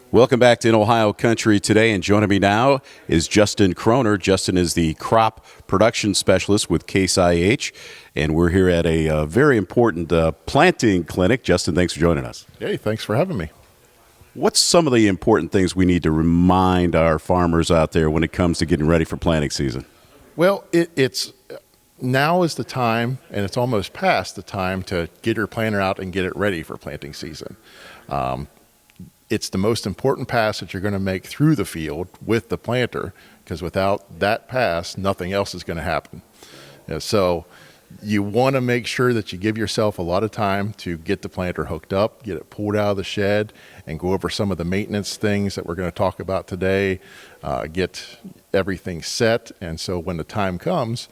Welcome back to In Ohio Country today, and joining me now is Juston Corner. Juston is the crop production specialist with Case IH, and we're here at a very important planting clinic. Juston, thanks for joining us. Hey, thanks for having me. What's some of the important things we need to remind our farmers out there when it comes to getting ready for planting season? Well, it's now is the time, and it's almost past the time to get your planter out and get it ready for planting season. It's the most important pass that you're going to make through the field with the planter, because without that pass, nothing else is going to happen. So you want to make sure that you give yourself a lot of time to get the planter hooked up, get it pulled out of the shed, and go over some of the maintenance things that we're going to talk about today, get everything set. And so when the time comes,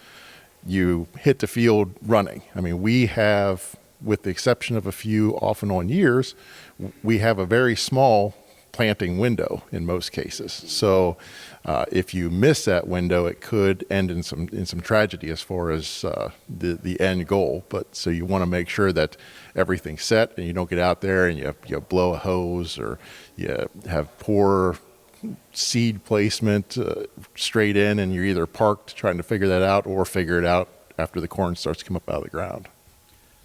you hit the field running. I mean, we have, with the exception of a few off and on years, we have a very small planting window in most cases. So if you miss that window, it could end in some tragedy as far as the end goal. But so you want to make sure that everything's set and you don't get out there and you blow a hose, or you have poor seed placement straight in, and you're either parked trying to figure that out or figure it out after the corn starts to come up out of the ground.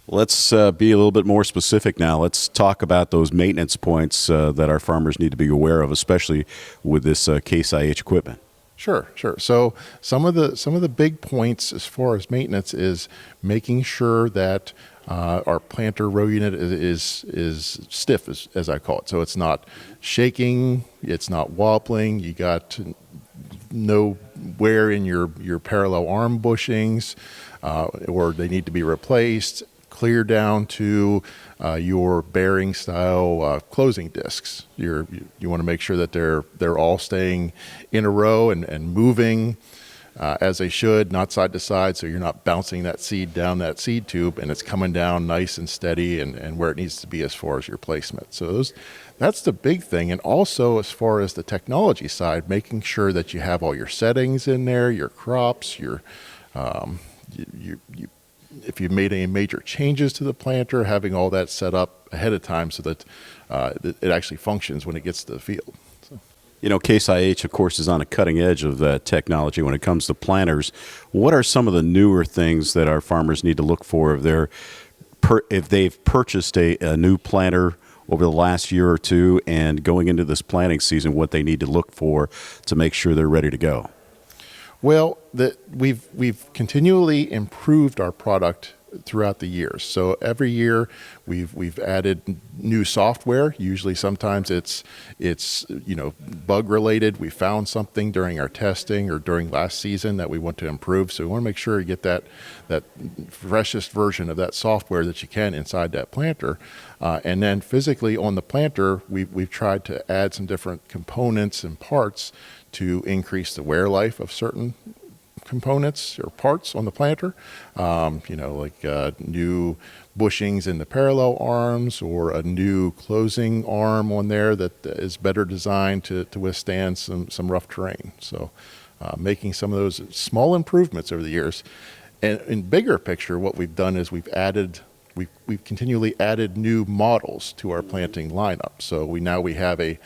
Let's be a little bit more specific now. Let's talk about those maintenance points that our farmers need to be aware of, especially with this Case IH equipment. Sure. So some of the big points as far as maintenance is making sure that our planter row unit is stiff, as I call it. So it's not shaking, it's not wobbling. You got no wear in your parallel arm bushings, or they need to be replaced. Clear down to your bearing style closing discs. You want to make sure that they're all staying in a row and moving as they should, not side to side, so you're not bouncing that seed down that seed tube, and it's coming down nice and steady and where it needs to be as far as your placement. So that's the big thing. And also, as far as the technology side, making sure that you have all your settings in there, your crops, if you've made any major changes to the planter, having all that set up ahead of time so that it actually functions when it gets to the field. So. You know, Case IH, of course, is on the cutting edge of technology when it comes to planters. What are some of the newer things that our farmers need to look for if they've purchased a new planter over the last year or two, and going into this planting season, what they need to look for to make sure they're ready to go? Well, we've continually improved our product throughout the years. So every year we've added new software. Usually, sometimes it's bug related. We found something during our testing or during last season that we want to improve. So we want to make sure you get that freshest version of that software that you can inside that planter. And then physically on the planter, we've tried to add some different components and parts to increase the wear life of certain components or parts on the planter, like new bushings in the parallel arms, or a new closing arm on there that is better designed to withstand some rough terrain. So making some of those small improvements over the years. And in bigger picture, what we've done is we've continually added new models to our planting lineup. So we have a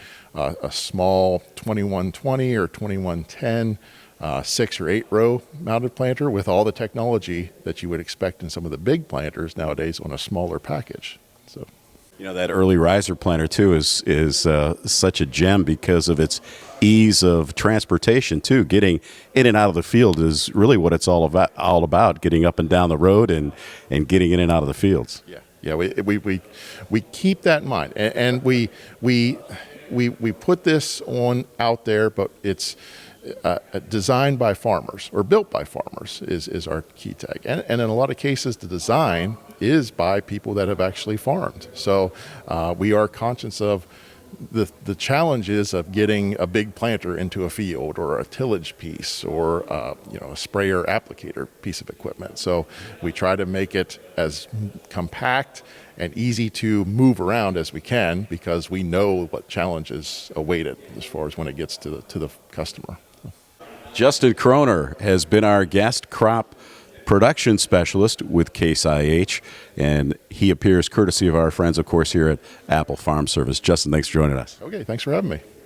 small 2120 or 2110 6 or 8 row mounted planter with all the technology that you would expect in some of the big planters nowadays on a smaller package. So, that early riser planter too is such a gem because of its ease of transportation too. Getting in and out of the field is really what it's all about. Getting up and down the road and getting in and out of the fields. Yeah. We keep that in mind, and we put this on out there, but it's designed by farmers or built by farmers is our key tag. And in a lot of cases, the design is by people that have actually farmed. So we are conscious of the challenges of getting a big planter into a field, or a tillage piece, or a sprayer applicator piece of equipment. So we try to make it as compact and easy to move around as we can, because we know what challenges await it as far as when it gets to the customer. Juston Corner has been our guest, crop production specialist with Case IH, and he appears courtesy of our friends, of course, here at Apple Farm Service. Justin, thanks for joining us. Okay, thanks for having me.